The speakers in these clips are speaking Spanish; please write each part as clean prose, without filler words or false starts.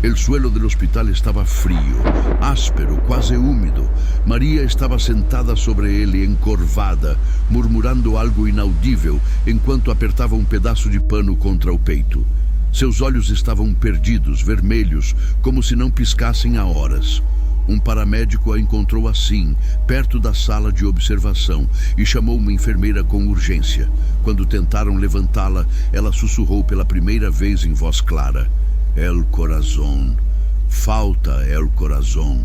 El suelo del hospital estaba frío, áspero, quase húmedo. Maria estava sentada sobre ele, encorvada, murmurando algo inaudível, enquanto apertava pedaço de pano contra o peito. Seus olhos estavam perdidos, vermelhos, como se não piscassem há horas. Paramédico a encontrou assim, perto da sala de observação, e chamou uma enfermeira com urgência. Quando tentaram levantá-la, ela sussurrou pela primeira vez em voz clara: El corazón, falta el corazón.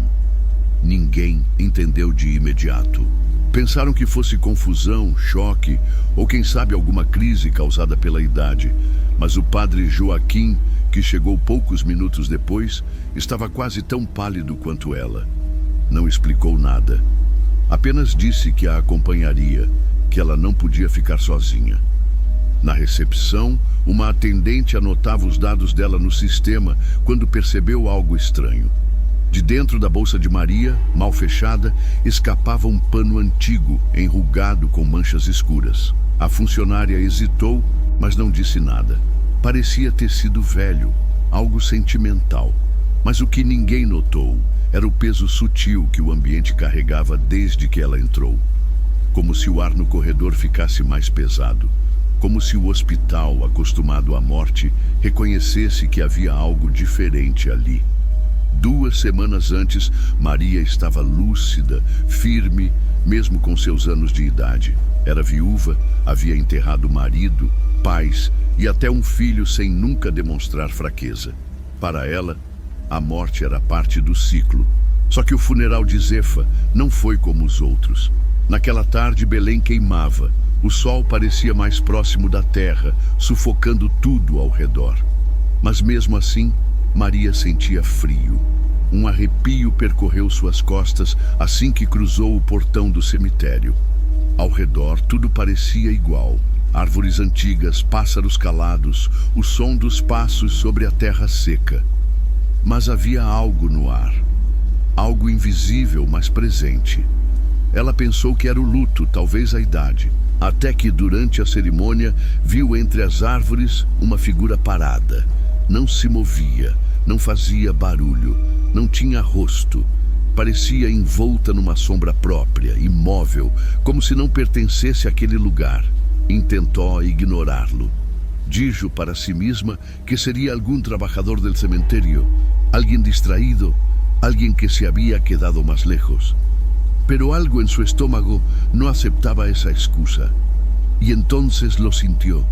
Ninguém entendeu de imediato. Pensaram que fosse confusão, choque, ou quem sabe alguma crise causada pela idade. Mas o padre Joaquim, que chegou poucos minutos depois, estava quase tão pálido quanto ela. Não explicou nada. Apenas disse que a acompanharia, que ela não podia ficar sozinha. Na recepção, uma atendente anotava os dados dela no sistema quando percebeu algo estranho. De dentro da bolsa de Maria, mal fechada, escapava um pano antigo, enrugado com manchas escuras. A funcionária hesitou, mas não disse nada. Parecia ter sido velho, algo sentimental. Mas o que ninguém notou era o peso sutil que o ambiente carregava desde que ela entrou. Como se o ar no corredor ficasse mais pesado. Como se o hospital, acostumado à morte, reconhecesse que havia algo diferente ali. 2 semanas antes, Maria estava lúcida, firme, mesmo com seus anos de idade. Era viúva, havia enterrado marido, pais e até um filho sem nunca demonstrar fraqueza. Para ela, a morte era parte do ciclo. Só que o funeral de Zefa não foi como os outros. Naquela tarde, Belém queimava. O sol parecia mais próximo da terra, sufocando tudo ao redor. Mas mesmo assim, Maria sentia frio. Um arrepio percorreu suas costas assim que cruzou o portão do cemitério. Ao redor, tudo parecia igual. Árvores antigas, pássaros calados, o som dos passos sobre a terra seca. Mas havia algo no ar. Algo invisível, mas presente. Ela pensou que era o luto, talvez a idade. Até que, durante a cerimônia, viu entre as árvores uma figura parada. Não se movia, não fazia barulho, não tinha rosto. Parecia envolta numa sombra própria, imóvel, como se não pertencesse àquele lugar. Intentou ignorá-lo. Dijo para si mesma que seria algum trabalhador del cementerio, alguém distraído, alguém que se havia quedado mais lejos. Pero algo en su estómago no aceptaba esa excusa, y entonces lo sintió.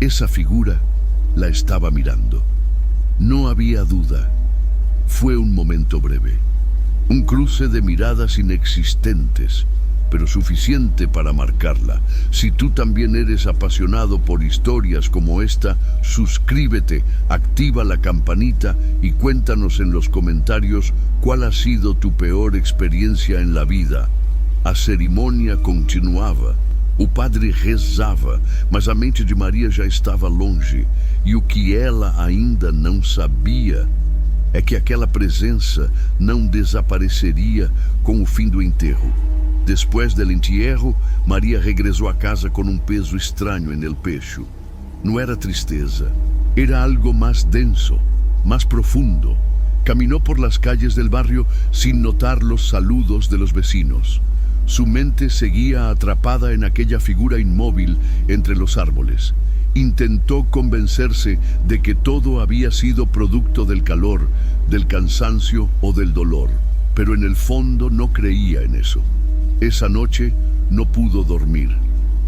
Esa figura la estaba mirando. No había duda. Fue un momento breve, un cruce de miradas inexistentes, pero suficiente para marcarla. Si tú también eres apasionado por historias como esta, suscríbete, activa la campanita y cuéntanos en los comentarios cuál ha sido tu peor experiencia en la vida. A cerimônia continuava. O padre rezava, mas a mente de Maria já estava longe, e o que ela ainda não sabia é que aquela presença não desapareceria com o fim do enterro. Después del entierro, Maria regressou a casa com peso estranho en el pecho. No era tristeza, era algo más denso, más profundo. Caminó por las calles del barrio sin notar los saludos de los vecinos. Su mente seguía atrapada en aquella figura inmóvil entre los árboles. Intentó convencerse de que todo había sido producto del calor, del cansancio o del dolor, pero en el fondo no creía en eso. Esa noche no pudo dormir.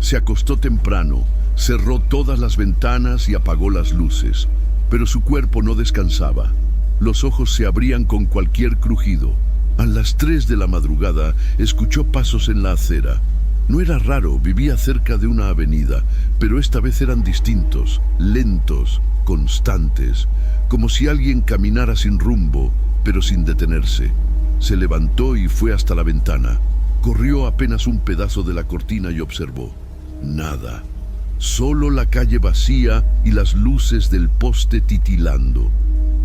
Se acostó temprano, cerró todas las ventanas y apagó las luces, pero su cuerpo no descansaba. Los ojos se abrían con cualquier crujido. A las 3 de la madrugada escuchó pasos en la acera. No era raro, vivía cerca de una avenida, pero esta vez eran distintos, lentos, constantes, como si alguien caminara sin rumbo, pero sin detenerse. Se levantó y fue hasta la ventana. Corrió apenas un pedazo de la cortina y observó. Nada. Solo la calle vacía y las luces del poste titilando.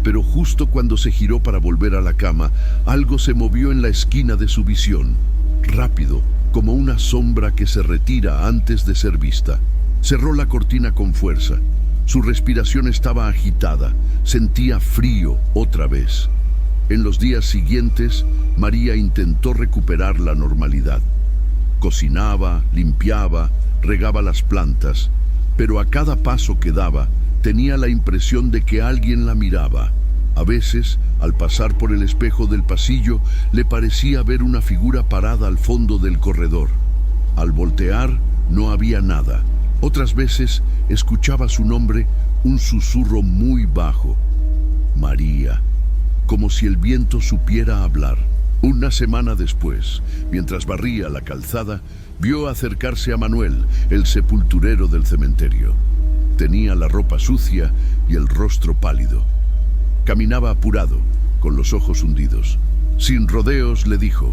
Pero justo cuando se giró para volver a la cama, algo se movió en la esquina de su visión. Rápido, como una sombra que se retira antes de ser vista. Cerró la cortina con fuerza. Su respiración estaba agitada, sentía frío otra vez. En los días siguientes, María intentó recuperar la normalidad. Cocinaba, limpiaba, regaba las plantas, pero a cada paso que daba, tenía la impresión de que alguien la miraba. A veces, al pasar por el espejo del pasillo, le parecía ver una figura parada al fondo del corredor. Al voltear, no había nada. Otras veces, escuchaba su nombre, un susurro muy bajo. María, como si el viento supiera hablar. Una semana después, mientras barría la calzada, vio acercarse a Manuel, el sepulturero del cementerio. Tenía la ropa sucia y el rostro pálido. Caminaba apurado, con los ojos hundidos. Sin rodeos le dijo: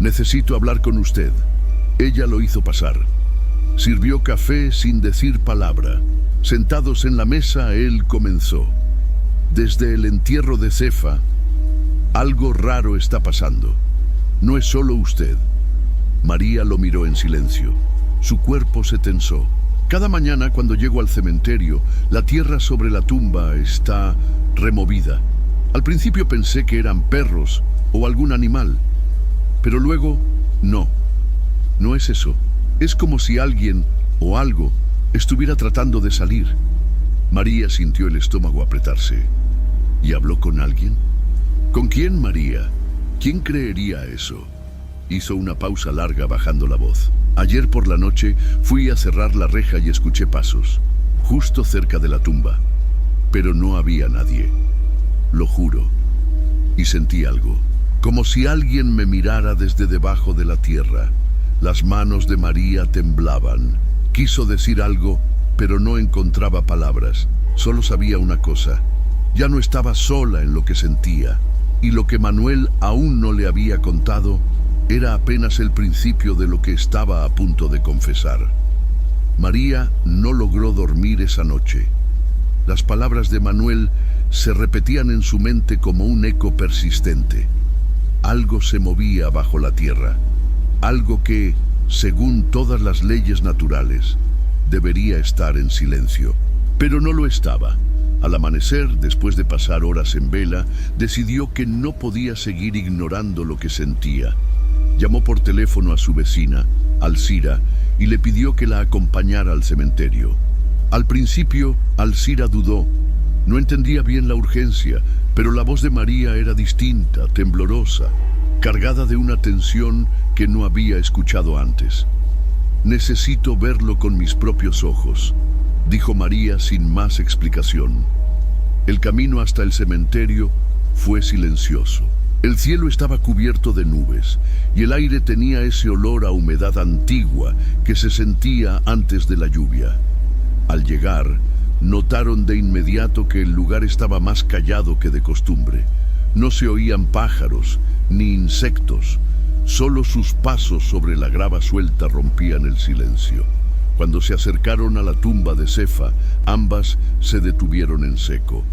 «Necesito hablar con usted». Ella lo hizo pasar. Sirvió café sin decir palabra. Sentados en la mesa, él comenzó: «Desde el entierro de Cefa, algo raro está pasando. No es solo usted». María lo miró en silencio. Su cuerpo se tensó. «Cada mañana cuando llego al cementerio, la tierra sobre la tumba está removida. Al principio pensé que eran perros o algún animal, pero luego, no es eso. Es como si alguien o algo estuviera tratando de salir». María sintió el estómago apretarse. ¿Y habló con alguien? ¿Con quién, María? ¿Quién creería eso? Hizo una pausa larga bajando la voz. «Ayer por la noche fui a cerrar la reja y escuché pasos, justo cerca de la tumba. Pero no había nadie. Lo juro. Y sentí algo, como si alguien me mirara desde debajo de la tierra». Las manos de María temblaban. Quiso decir algo, pero no encontraba palabras. Solo sabía una cosa: ya no estaba sola en lo que sentía. Y lo que Manuel aún no le había contado era apenas el principio de lo que estaba a punto de confesar. María no logró dormir esa noche. Las palabras de Manuel se repetían en su mente como un eco persistente. Algo se movía bajo la tierra. Algo que, según todas las leyes naturales, debería estar en silencio. Pero no lo estaba. Al amanecer, después de pasar horas en vela, decidió que no podía seguir ignorando lo que sentía. Llamó por teléfono a su vecina, Alcira, y le pidió que la acompañara al cementerio. Al principio, Alcira dudó. No entendía bien la urgencia, pero la voz de María era distinta, temblorosa, cargada de una tensión que no había escuchado antes. «Necesito verlo con mis propios ojos», dijo María sin más explicación. El camino hasta el cementerio fue silencioso. El cielo estaba cubierto de nubes y el aire tenía ese olor a humedad antigua que se sentía antes de la lluvia. Al llegar, notaron de inmediato que el lugar estaba más callado que de costumbre. No se oían pájaros ni insectos. Solo sus pasos sobre la grava suelta rompían el silencio. Cuando se acercaron a la tumba de Cefa, ambas se detuvieron en seco.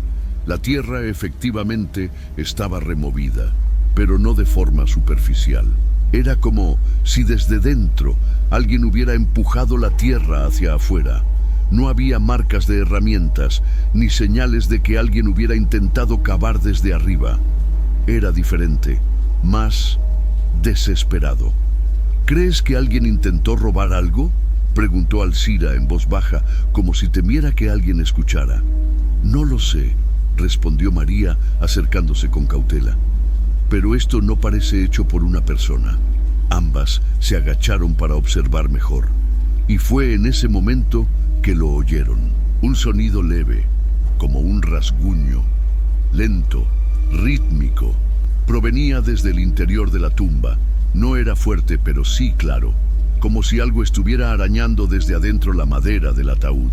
La tierra efectivamente estaba removida, pero no de forma superficial. Era como si desde dentro alguien hubiera empujado la tierra hacia afuera. No había marcas de herramientas, ni señales de que alguien hubiera intentado cavar desde arriba. Era diferente, más desesperado. «¿Crees que alguien intentó robar algo?», preguntó Alcira en voz baja, como si temiera que alguien escuchara. «No lo sé», respondió María, acercándose con cautela. «Pero esto no parece hecho por una persona». Ambas se agacharon para observar mejor, y fue en ese momento que lo oyeron. Un sonido leve, como un rasguño, lento, rítmico. Provenía desde el interior de la tumba. No era fuerte, pero sí claro, como si algo estuviera arañando desde adentro la madera del ataúd.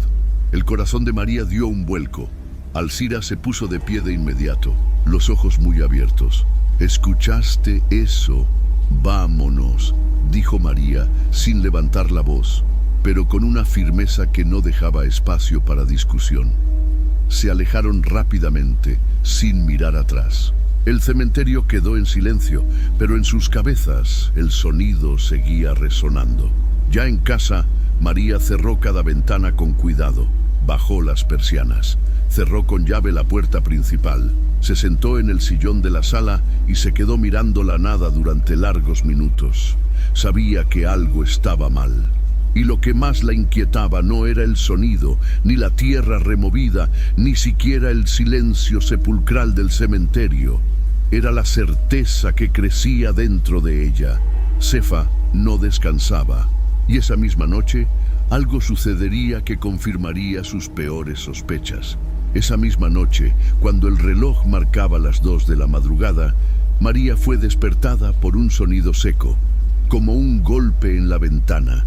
El corazón de María dio un vuelco. Alcira se puso de pie de inmediato, los ojos muy abiertos. «¿Escuchaste eso? Vámonos», dijo María, sin levantar la voz, pero con una firmeza que no dejaba espacio para discusión. Se alejaron rápidamente, sin mirar atrás. El cementerio quedó en silencio, pero en sus cabezas el sonido seguía resonando. Ya en casa, María cerró cada ventana con cuidado. Bajó las persianas, cerró con llave la puerta principal, se sentó en el sillón de la sala y se quedó mirando la nada durante largos minutos. Sabía que algo estaba mal. Y lo que más la inquietaba no era el sonido, ni la tierra removida, ni siquiera el silencio sepulcral del cementerio. Era la certeza que crecía dentro de ella. Sefa no descansaba, y esa misma noche algo sucedería que confirmaría sus peores sospechas. Esa misma noche, cuando el reloj marcaba las 2 de la madrugada, María fue despertada por un sonido seco, como un golpe en la ventana.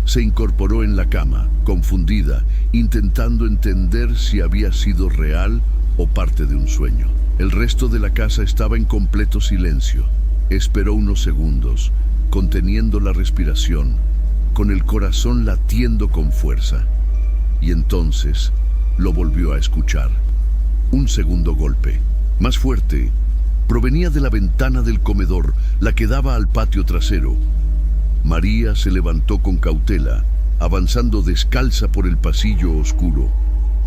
Se incorporó en la cama, confundida, intentando entender si había sido real o parte de un sueño. El resto de la casa estaba en completo silencio. Esperó unos segundos, conteniendo la respiración, con el corazón latiendo con fuerza. Y entonces lo volvió a escuchar. Un segundo golpe, más fuerte, provenía de la ventana del comedor, la que daba al patio trasero. María se levantó con cautela, avanzando descalza por el pasillo oscuro.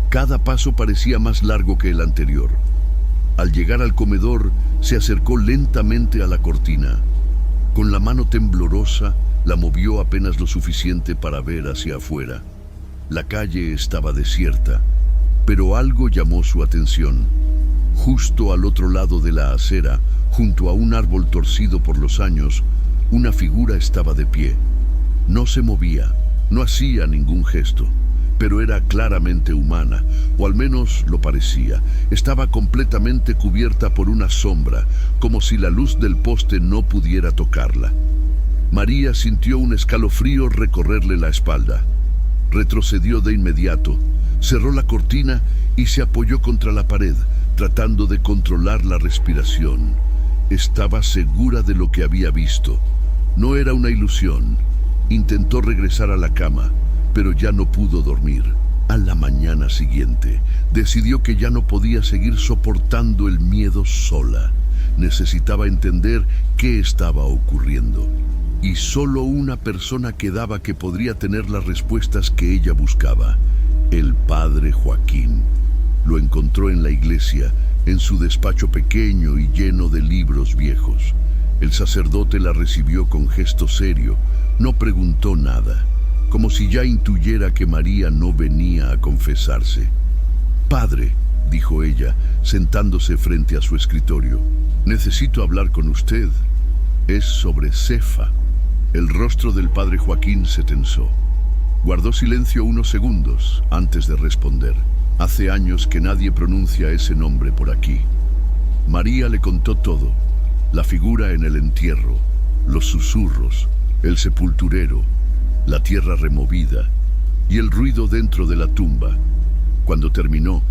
Cada paso parecía más largo que el anterior. Al llegar al comedor, se acercó lentamente a la cortina. Con la mano temblorosa, la movió apenas lo suficiente para ver hacia afuera. La calle estaba desierta, pero algo llamó su atención. Justo al otro lado de la acera, junto a un árbol torcido por los años, una figura estaba de pie. No se movía, no hacía ningún gesto, pero era claramente humana, o al menos lo parecía. Estaba completamente cubierta por una sombra, como si la luz del poste no pudiera tocarla. María sintió un escalofrío recorrerle la espalda. Retrocedió de inmediato, cerró la cortina y se apoyó contra la pared, tratando de controlar la respiración. Estaba segura de lo que había visto. No era una ilusión. Intentó regresar a la cama, pero ya no pudo dormir. A la mañana siguiente, decidió que ya no podía seguir soportando el miedo sola. Necesitaba entender qué estaba ocurriendo. Y solo una persona quedaba que podría tener las respuestas que ella buscaba: el padre Joaquín. Lo encontró en la iglesia, en su despacho pequeño y lleno de libros viejos. El sacerdote la recibió con gesto serio. No preguntó nada, como si ya intuyera que María no venía a confesarse. «Padre», dijo ella, sentándose frente a su escritorio, «necesito hablar con usted. Es sobre Sefa». El rostro del padre Joaquín se tensó. Guardó silencio unos segundos antes de responder. «Hace años que nadie pronuncia ese nombre por aquí». María le contó todo: la figura en el entierro, los susurros, el sepulturero, la tierra removida y el ruido dentro de la tumba. Cuando terminó,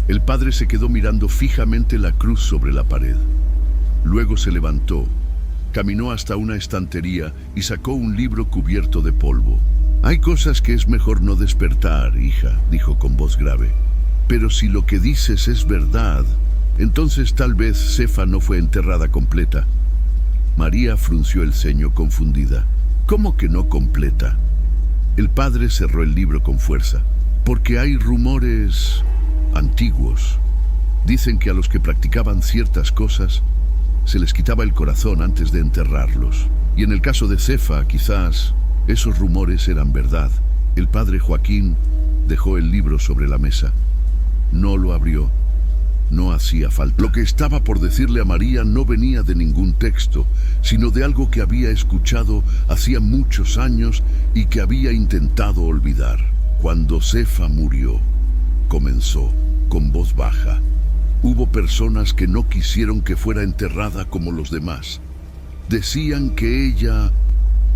el padre se quedó mirando fijamente la cruz sobre la pared. Luego se levantó, caminó hasta una estantería y sacó un libro cubierto de polvo. «Hay cosas que es mejor no despertar, hija», dijo con voz grave. «Pero si lo que dices es verdad, entonces tal vez Sefa no fue enterrada completa». María frunció el ceño confundida. «¿Cómo que no completa?». El padre cerró el libro con fuerza. «Porque hay rumores antiguos. Dicen que a los que practicaban ciertas cosas se les quitaba el corazón antes de enterrarlos. Y en el caso de Sefa, quizás esos rumores eran verdad». El padre Joaquín dejó el libro sobre la mesa. No lo abrió. No hacía falta. Lo que estaba por decirle a María no venía de ningún texto, sino de algo que había escuchado hacía muchos años y que había intentado olvidar. «Cuando Sefa murió», comenzó, con voz baja, «hubo personas que no quisieron que fuera enterrada como los demás. Decían que ella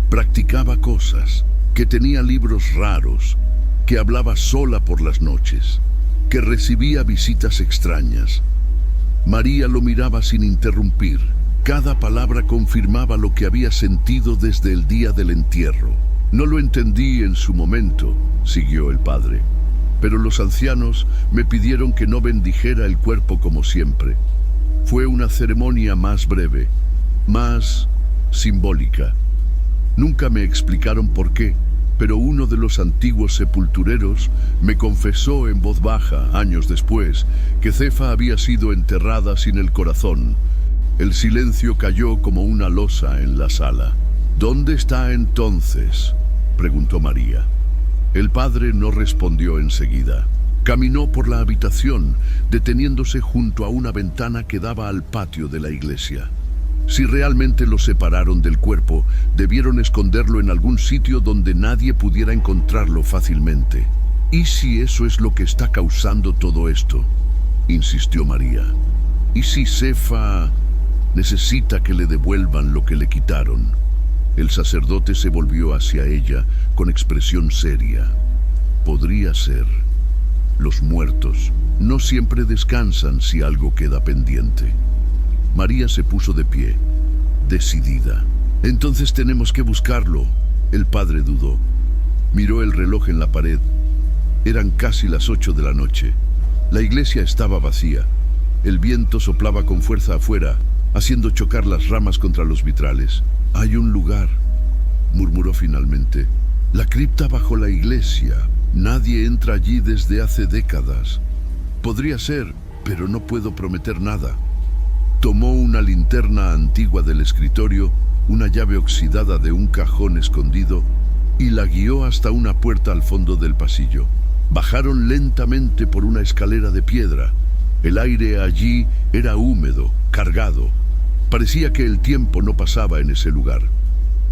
practicaba cosas, que tenía libros raros, que hablaba sola por las noches, que recibía visitas extrañas». María lo miraba sin interrumpir. Cada palabra confirmaba lo que había sentido desde el día del entierro. «No lo entendí en su momento», siguió el padre, «pero los ancianos me pidieron que no bendijera el cuerpo como siempre. Fue una ceremonia más breve, más simbólica. Nunca me explicaron por qué, pero uno de los antiguos sepultureros me confesó en voz baja, años después, que Cefa había sido enterrada sin el corazón. El silencio cayó como una losa en la sala. ¿Dónde está entonces?, preguntó María. El padre no respondió enseguida. Caminó por la habitación, deteniéndose junto a una ventana que daba al patio de la iglesia. Si realmente lo separaron del cuerpo, debieron esconderlo en algún sitio donde nadie pudiera encontrarlo fácilmente. ¿Y si eso es lo que está causando todo esto?, insistió María. ¿Y si Cefa necesita que le devuelvan lo que le quitaron? El sacerdote se volvió hacia ella con expresión seria. Podría ser. Los muertos no siempre descansan si algo queda pendiente. María se puso de pie, decidida. Entonces tenemos que buscarlo. El padre dudó. Miró el reloj en la pared. Eran casi las 8 de la noche. La iglesia estaba vacía. El viento soplaba con fuerza afuera, haciendo chocar las ramas contra los vitrales. Hay un lugar, murmuró finalmente. La cripta bajo la iglesia. Nadie entra allí desde hace décadas. Podría ser, pero no puedo prometer nada. Tomó una linterna antigua del escritorio, una llave oxidada de un cajón escondido, y la guió hasta una puerta al fondo del pasillo. Bajaron lentamente por una escalera de piedra. El aire allí era húmedo, cargado. Parecía que el tiempo no pasaba en ese lugar.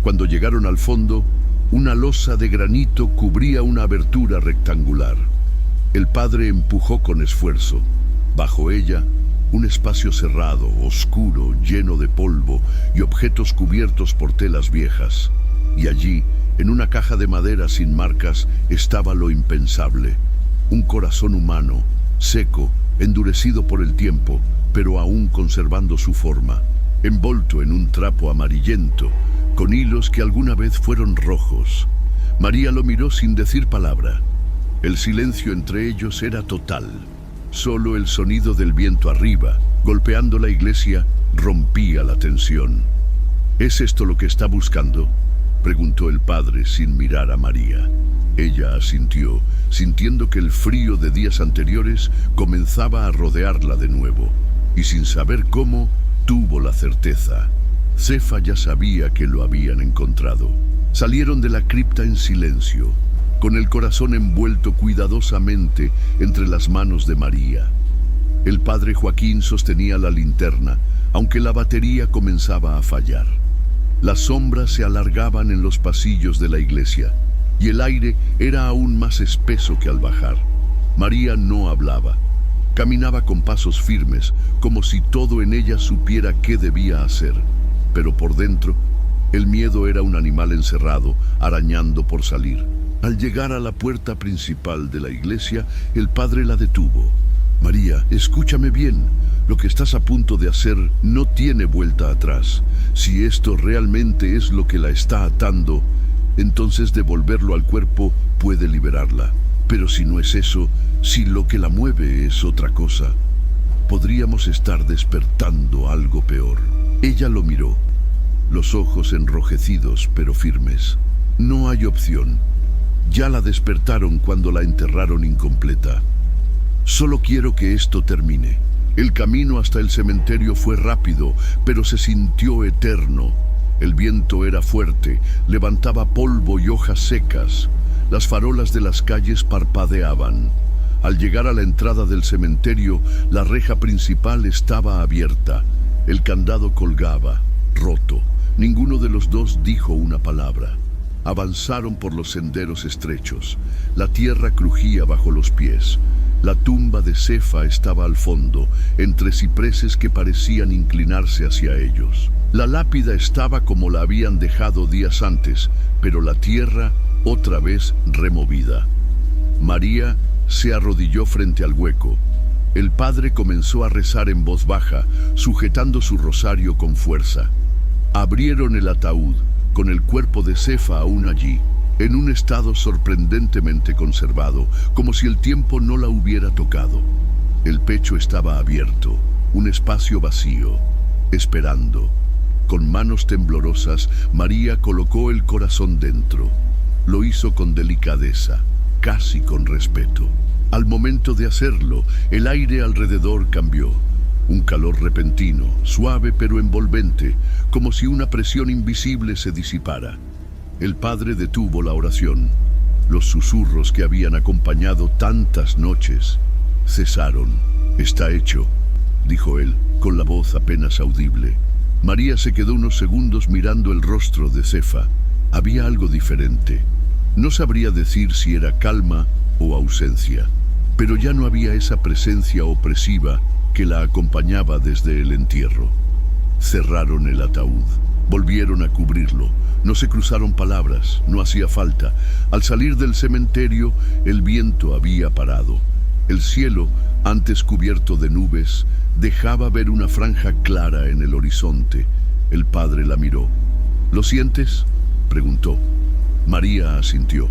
Cuando llegaron al fondo, una losa de granito cubría una abertura rectangular. El padre empujó con esfuerzo. Bajo ella, un espacio cerrado, oscuro, lleno de polvo y objetos cubiertos por telas viejas. Y allí, en una caja de madera sin marcas, estaba lo impensable. Un corazón humano, seco, endurecido por el tiempo, pero aún conservando su forma, envolto en un trapo amarillento, con hilos que alguna vez fueron rojos. María lo miró sin decir palabra. El silencio entre ellos era total. Solo el sonido del viento arriba, golpeando la iglesia, rompía la tensión. ¿Es esto lo que está buscando?, preguntó el padre sin mirar a María. Ella asintió, sintiendo que el frío de días anteriores comenzaba a rodearla de nuevo, y sin saber cómo, tuvo la certeza. Cefa ya sabía que lo habían encontrado. Salieron de la cripta en silencio, con el corazón envuelto cuidadosamente entre las manos de María. El padre Joaquín sostenía la linterna, aunque la batería comenzaba a fallar. Las sombras se alargaban en los pasillos de la iglesia, y el aire era aún más espeso que al bajar. María no hablaba. Caminaba con pasos firmes, como si todo en ella supiera qué debía hacer. Pero por dentro, el miedo era un animal encerrado, arañando por salir. Al llegar a la puerta principal de la iglesia, el padre la detuvo. María, escúchame bien. Lo que estás a punto de hacer no tiene vuelta atrás. Si esto realmente es lo que la está atando, entonces devolverlo al cuerpo puede liberarla. Pero si no es eso, si lo que la mueve es otra cosa, podríamos estar despertando algo peor. Ella lo miró, los ojos enrojecidos pero firmes. No hay opción. Ya la despertaron cuando la enterraron incompleta. Solo quiero que esto termine. El camino hasta el cementerio fue rápido, pero se sintió eterno. El viento era fuerte, levantaba polvo y hojas secas. Las farolas de las calles parpadeaban. Al llegar a la entrada del cementerio, la reja principal estaba abierta. El candado colgaba, roto. Ninguno de los dos dijo una palabra. Avanzaron por los senderos estrechos. La tierra crujía bajo los pies. La tumba de Cefa estaba al fondo, entre cipreses que parecían inclinarse hacia ellos. La lápida estaba como la habían dejado días antes, pero la tierra otra vez removida. María se arrodilló frente al hueco. El padre comenzó a rezar en voz baja, sujetando su rosario con fuerza. Abrieron el ataúd, con el cuerpo de Cefa aún allí, en un estado sorprendentemente conservado, como si el tiempo no la hubiera tocado. El pecho estaba abierto, un espacio vacío, esperando. Con manos temblorosas, María colocó el corazón dentro. lo hizo con delicadeza, casi con respeto. Al momento de hacerlo, el aire alrededor cambió. Un calor repentino, suave pero envolvente, como si una presión invisible se disipara. El padre detuvo la oración. Los susurros que habían acompañado tantas noches cesaron. «Está hecho», dijo él, con la voz apenas audible. María se quedó unos segundos mirando el rostro de Cefa. Había algo diferente. No sabría decir si era calma o ausencia, pero ya no había esa presencia opresiva que la acompañaba desde el entierro. Cerraron el ataúd, volvieron a cubrirlo. No se cruzaron palabras, no hacía falta. Al salir del cementerio, el viento había parado. El cielo, antes cubierto de nubes, dejaba ver una franja clara en el horizonte. El padre la miró. «¿Lo sientes?», preguntó. María asintió.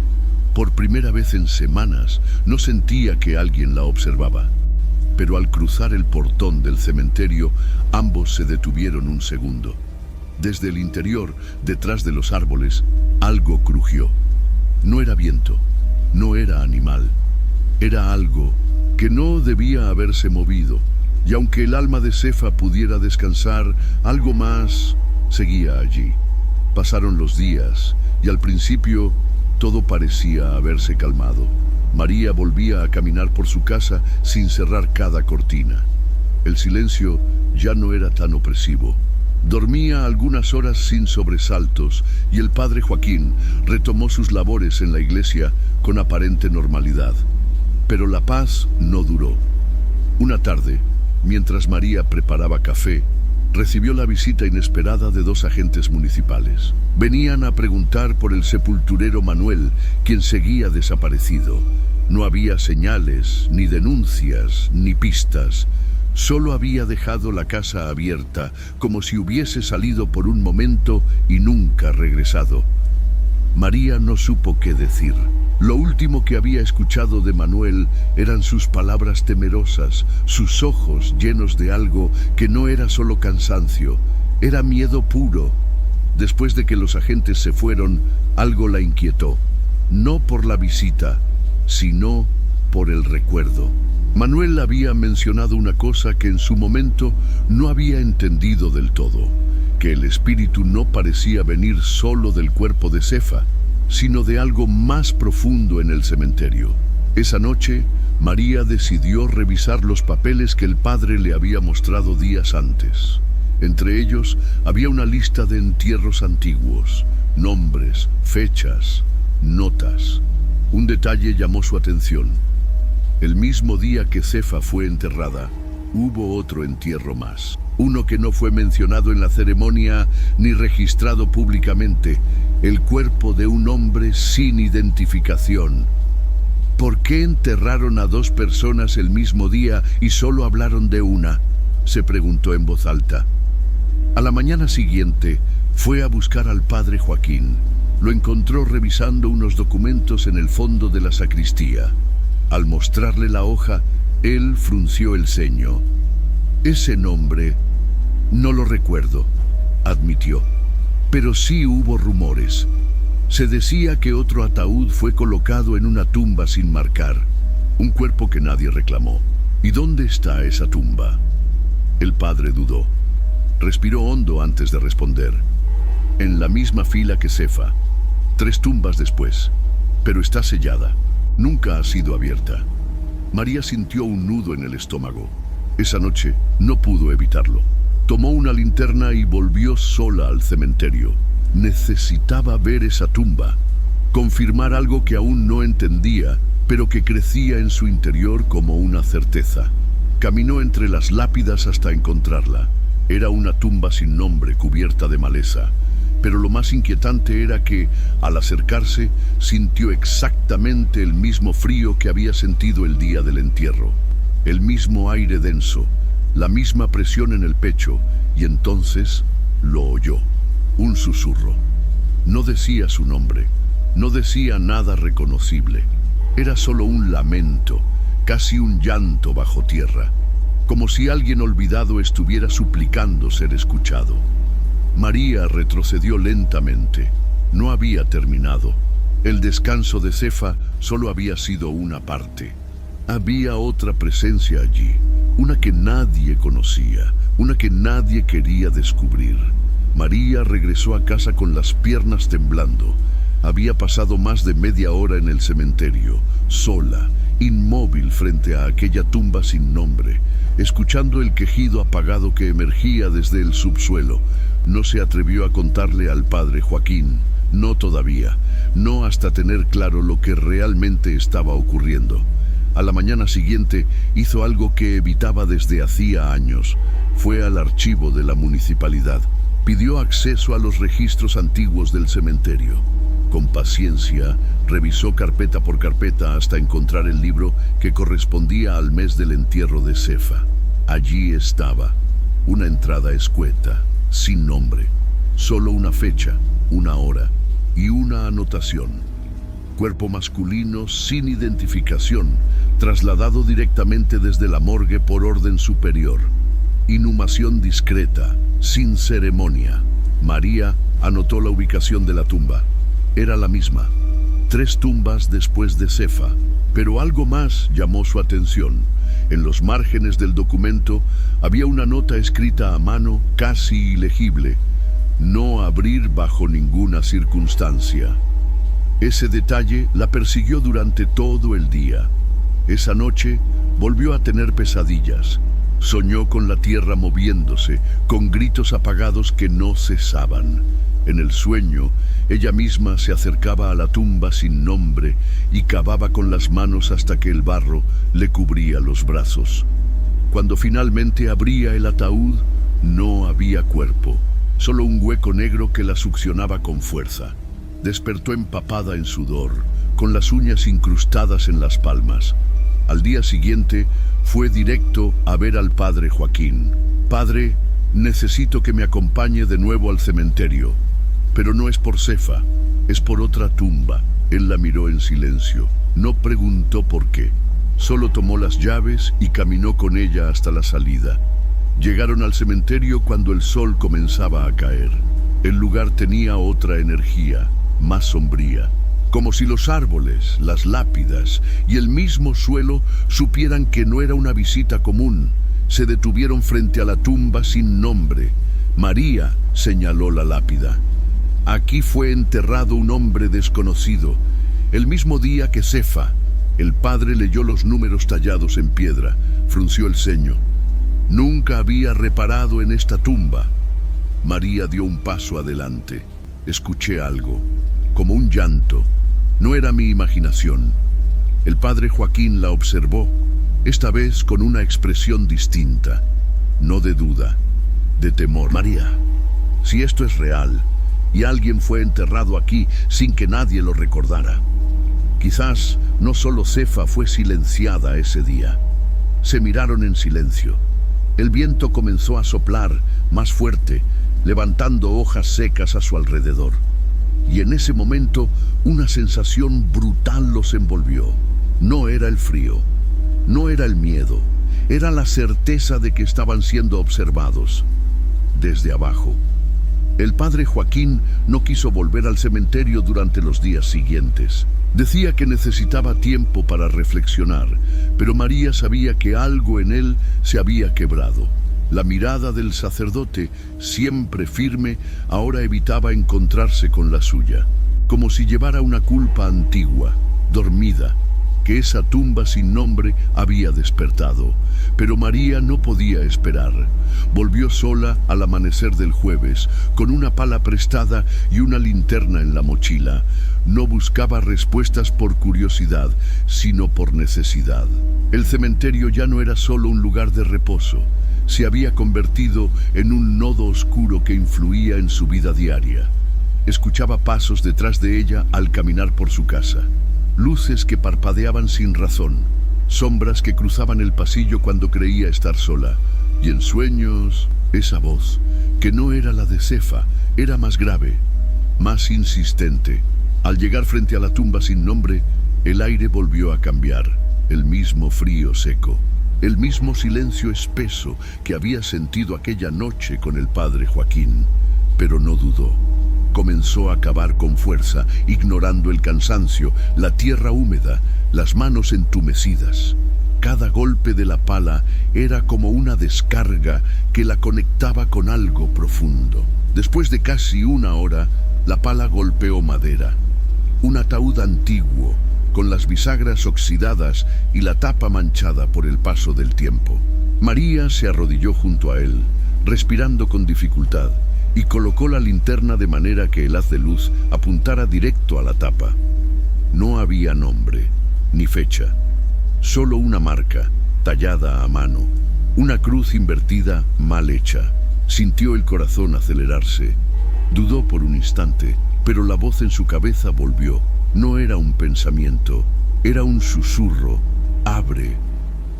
Por primera vez en semanas no sentía que alguien la observaba. Pero al cruzar el portón del cementerio, ambos se detuvieron un segundo. Desde el interior, detrás de los árboles, algo crujió. No era viento, no era animal. Era algo que no debía haberse movido. Y aunque el alma de Cefa pudiera descansar, algo más seguía allí. Pasaron los días y al principio todo parecía haberse calmado. María volvía a caminar por su casa sin cerrar cada cortina. El silencio ya no era tan opresivo. Dormía algunas horas sin sobresaltos y el padre Joaquín retomó sus labores en la iglesia con aparente normalidad. Pero la paz no duró. Una tarde, mientras María preparaba café, recibió la visita inesperada de 2 agentes municipales. Venían a preguntar por el sepulturero Manuel, quien seguía desaparecido. No había señales, ni denuncias, ni pistas. Solo había dejado la casa abierta, como si hubiese salido por un momento y nunca regresado. María no supo qué decir. Lo último que había escuchado de Manuel eran sus palabras temerosas, sus ojos llenos de algo que no era solo cansancio, era miedo puro. Después de que los agentes se fueron, algo la inquietó, no por la visita, sino por el recuerdo. Manuel había mencionado una cosa que en su momento no había entendido del todo, que el espíritu no parecía venir solo del cuerpo de Cefa, sino de algo más profundo en el cementerio. Esa noche, María decidió revisar los papeles que el padre le había mostrado días antes. Entre ellos había una lista de entierros antiguos, nombres, fechas, notas. Un detalle llamó su atención. El mismo día que Cefa fue enterrada, hubo otro entierro más. Uno que no fue mencionado en la ceremonia ni registrado públicamente, el cuerpo de un hombre sin identificación. ¿Por qué enterraron a 2 personas el mismo día y solo hablaron de una?, se preguntó en voz alta. A la mañana siguiente, fue a buscar al padre Joaquín. Lo encontró revisando unos documentos en el fondo de la sacristía. Al mostrarle la hoja, él frunció el ceño. «Ese nombre no lo recuerdo», admitió. Pero sí hubo rumores. Se decía que otro ataúd fue colocado en una tumba sin marcar, un cuerpo que nadie reclamó. ¿Y dónde está esa tumba?, el padre dudó. Respiró hondo antes de responder. «En la misma fila que Cefa, 3 tumbas después, pero está sellada. Nunca ha sido abierta». María sintió un nudo en el estómago. Esa noche no pudo evitarlo. Tomó una linterna y volvió sola al cementerio. Necesitaba ver esa tumba, confirmar algo que aún no entendía, pero que crecía en su interior como una certeza. Caminó entre las lápidas hasta encontrarla. Era una tumba sin nombre, cubierta de maleza. Pero lo más inquietante era que, al acercarse, sintió exactamente el mismo frío que había sentido el día del entierro. El mismo aire denso, la misma presión en el pecho, y entonces lo oyó. Un susurro. No decía su nombre, no decía nada reconocible. Era solo un lamento, casi un llanto bajo tierra, como si alguien olvidado estuviera suplicando ser escuchado. María retrocedió lentamente. No había terminado. El descanso de Cefa solo había sido una parte. Había otra presencia allí, una que nadie conocía, una que nadie quería descubrir. María regresó a casa con las piernas temblando. Había pasado más de media hora en el cementerio, sola, inmóvil frente a aquella tumba sin nombre, escuchando el quejido apagado que emergía desde el subsuelo. No se atrevió a contarle al padre Joaquín, no todavía, no hasta tener claro lo que realmente estaba ocurriendo. A la mañana siguiente hizo algo que evitaba desde hacía años. Fue al archivo de la municipalidad. Pidió acceso a los registros antiguos del cementerio. Con paciencia, revisó carpeta por carpeta hasta encontrar el libro que correspondía al mes del entierro de Cefa. Allí estaba, una entrada escueta, sin nombre, solo una fecha, una hora y una anotación. Cuerpo masculino sin identificación, trasladado directamente desde la morgue por orden superior. Inhumación discreta, sin ceremonia. María anotó la ubicación de la tumba. Era la misma, 3 tumbas después de Cefa, pero algo más llamó su atención. En los márgenes del documento había una nota escrita a mano casi ilegible: no abrir bajo ninguna circunstancia. Ese detalle la persiguió durante todo el día. Esa noche volvió a tener pesadillas. Soñó con la tierra moviéndose, con gritos apagados que no cesaban. En el sueño, ella misma se acercaba a la tumba sin nombre y cavaba con las manos hasta que el barro le cubría los brazos. Cuando finalmente abría el ataúd, no había cuerpo, solo un hueco negro que la succionaba con fuerza. Despertó empapada en sudor, con las uñas incrustadas en las palmas. Al día siguiente, fue directo a ver al padre Joaquín. «Padre, necesito que me acompañe de nuevo al cementerio. Pero no es por Cefa, es por otra tumba». Él la miró en silencio. No preguntó por qué. Solo tomó las llaves y caminó con ella hasta la salida. Llegaron al cementerio cuando el sol comenzaba a caer. El lugar tenía otra energía, más sombría. Como si los árboles, las lápidas y el mismo suelo supieran que no era una visita común. Se detuvieron frente a la tumba sin nombre. María señaló la lápida. Aquí fue enterrado un hombre desconocido. El mismo día que Cefa. El padre leyó los números tallados en piedra. Frunció el ceño. Nunca había reparado en esta tumba. María dio un paso adelante. Escuché algo, como un llanto. No era mi imaginación. El padre Joaquín la observó, esta vez con una expresión distinta, no de duda, de temor. «María, si esto es real y alguien fue enterrado aquí sin que nadie lo recordara, quizás no solo Cefa fue silenciada ese día». Se miraron en silencio. El viento comenzó a soplar más fuerte, levantando hojas secas a su alrededor. Y en ese momento, una sensación brutal los envolvió. No era el frío, no era el miedo, era la certeza de que estaban siendo observados desde abajo. El padre Joaquín no quiso volver al cementerio durante los días siguientes. Decía que necesitaba tiempo para reflexionar, pero María sabía que algo en él se había quebrado. La mirada del sacerdote, siempre firme, ahora evitaba encontrarse con la suya, como si llevara una culpa antigua, dormida, que esa tumba sin nombre había despertado. Pero María no podía esperar. Volvió sola al amanecer del jueves, con una pala prestada y una linterna en la mochila. No buscaba respuestas por curiosidad, sino por necesidad. El cementerio ya no era solo un lugar de reposo. Se había convertido en un nodo oscuro que influía en su vida diaria. Escuchaba pasos detrás de ella al caminar por su casa. Luces que parpadeaban sin razón. Sombras que cruzaban el pasillo cuando creía estar sola. Y en sueños, esa voz, que no era la de Cefa, era más grave, más insistente. Al llegar frente a la tumba sin nombre, el aire volvió a cambiar. El mismo frío seco. El mismo silencio espeso que había sentido aquella noche con el padre Joaquín, pero no dudó. Comenzó a cavar con fuerza, ignorando el cansancio, la tierra húmeda, las manos entumecidas. Cada golpe de la pala era como una descarga que la conectaba con algo profundo. Después de casi una hora, la pala golpeó madera. Un ataúd antiguo, con las bisagras oxidadas y la tapa manchada por el paso del tiempo. María se arrodilló junto a él, respirando con dificultad, y colocó la linterna de manera que el haz de luz apuntara directo a la tapa. No había nombre, ni fecha, solo una marca, tallada a mano, una cruz invertida mal hecha. Sintió el corazón acelerarse. Dudó por un instante, pero la voz en su cabeza volvió. No era un pensamiento, era un susurro. Abre.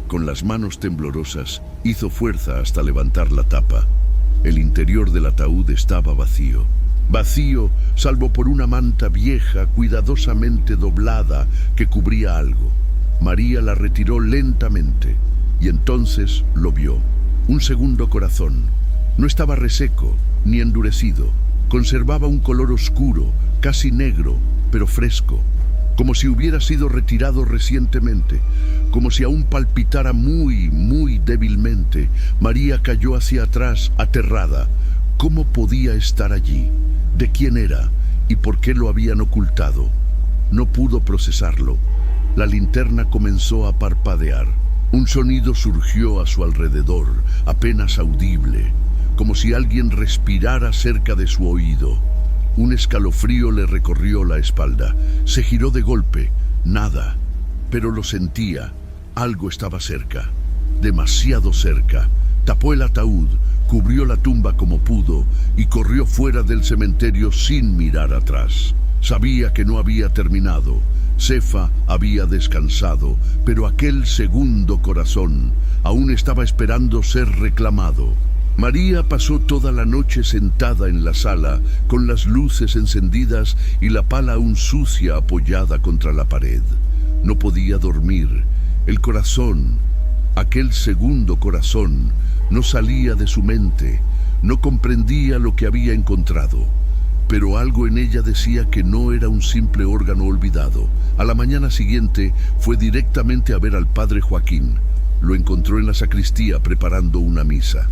Con las manos temblorosas, hizo fuerza hasta levantar la tapa. El interior del ataúd estaba vacío. Vacío, salvo por una manta vieja, cuidadosamente doblada, que cubría algo. María la retiró lentamente, y entonces lo vio. Un segundo corazón. No estaba reseco, ni endurecido. Conservaba un color oscuro, casi negro, pero fresco, como si hubiera sido retirado recientemente, como si aún palpitara muy, muy débilmente. María cayó hacia atrás, aterrada. ¿Cómo podía estar allí? ¿De quién era? ¿Y por qué lo habían ocultado? No pudo procesarlo. La linterna comenzó a parpadear. Un sonido surgió a su alrededor, apenas audible, como si alguien respirara cerca de su oído. Un escalofrío le recorrió la espalda. Se giró de golpe. Nada. Pero lo sentía. Algo estaba cerca. Demasiado cerca. Tapó el ataúd, cubrió la tumba como pudo y corrió fuera del cementerio sin mirar atrás. Sabía que no había terminado. Sefa había descansado, pero aquel segundo corazón aún estaba esperando ser reclamado. María pasó toda la noche sentada en la sala, con las luces encendidas y la pala aún sucia apoyada contra la pared. No podía dormir. El corazón, aquel segundo corazón, no salía de su mente. No comprendía lo que había encontrado. Pero algo en ella decía que no era un simple órgano olvidado. A la mañana siguiente fue directamente a ver al padre Joaquín. Lo encontró en la sacristía preparando una misa.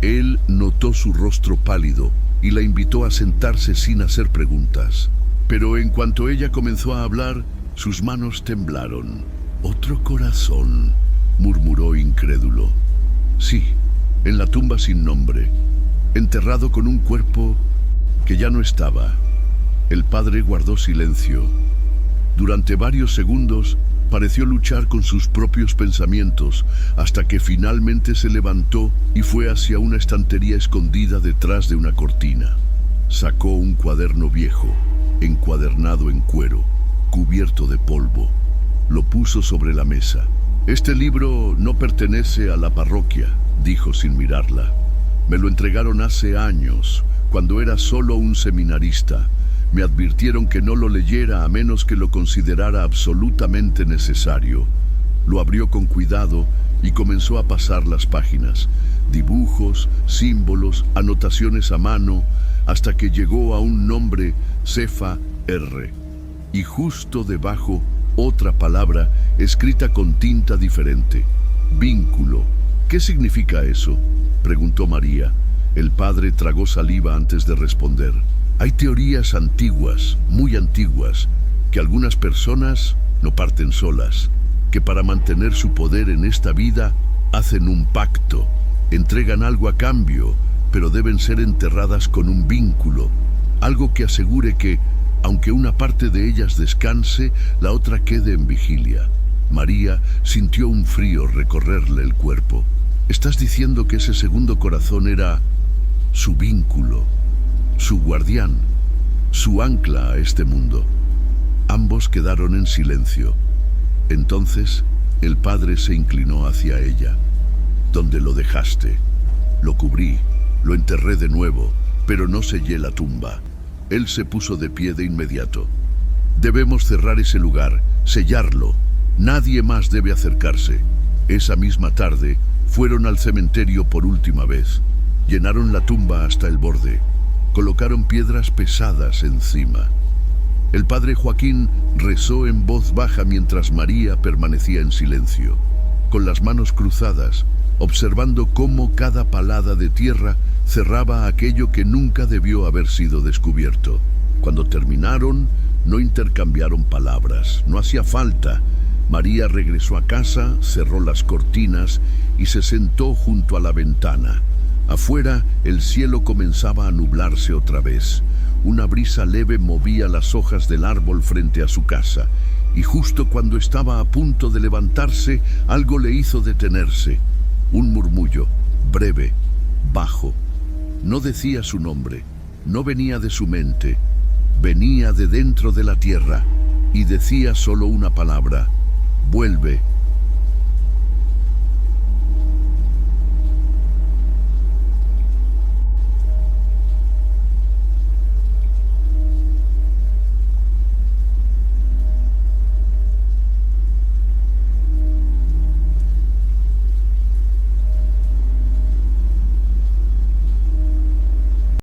Él notó su rostro pálido y la invitó a sentarse sin hacer preguntas. Pero en cuanto ella comenzó a hablar, sus manos temblaron. «Otro corazón», murmuró incrédulo. «Sí, en la tumba sin nombre, enterrado con un cuerpo que ya no estaba». El padre guardó silencio. Durante varios segundos pareció luchar con sus propios pensamientos, hasta que finalmente se levantó y fue hacia una estantería escondida detrás de una cortina. Sacó un cuaderno viejo, encuadernado en cuero, cubierto de polvo. Lo puso sobre la mesa. «Este libro no pertenece a la parroquia», dijo sin mirarla. «Me lo entregaron hace años, cuando era solo un seminarista. Me advirtieron que no lo leyera a menos que lo considerara absolutamente necesario». Lo abrió con cuidado y comenzó a pasar las páginas. Dibujos, símbolos, anotaciones a mano, hasta que llegó a un nombre, Sefa R. Y justo debajo, otra palabra escrita con tinta diferente. Vínculo. «¿Qué significa eso?», preguntó María. El padre tragó saliva antes de responder. «Hay teorías antiguas, muy antiguas, que algunas personas no parten solas, que para mantener su poder en esta vida hacen un pacto, entregan algo a cambio, pero deben ser enterradas con un vínculo, algo que asegure que, aunque una parte de ellas descanse, la otra quede en vigilia». María sintió un frío recorrerle el cuerpo. «¿Estás diciendo que ese segundo corazón era su vínculo, su guardián, su ancla a este mundo?» Ambos quedaron en silencio. Entonces el padre se inclinó hacia ella. «¿Dónde lo dejaste?» «Lo cubrí, lo enterré de nuevo, pero no sellé la tumba». Él se puso de pie de inmediato. «Debemos cerrar ese lugar, sellarlo. Nadie más debe acercarse». Esa misma tarde fueron al cementerio por última vez. Llenaron la tumba hasta el borde. Colocaron piedras pesadas encima. El padre Joaquín rezó en voz baja mientras María permanecía en silencio, con las manos cruzadas, observando cómo cada palada de tierra cerraba aquello que nunca debió haber sido descubierto. Cuando terminaron, no intercambiaron palabras, no hacía falta. María regresó a casa, cerró las cortinas y se sentó junto a la ventana. Afuera, el cielo comenzaba a nublarse otra vez. Una brisa leve movía las hojas del árbol frente a su casa, y justo cuando estaba a punto de levantarse, algo le hizo detenerse. Un murmullo, breve, bajo. No decía su nombre, no venía de su mente, venía de dentro de la tierra, y decía solo una palabra: vuelve.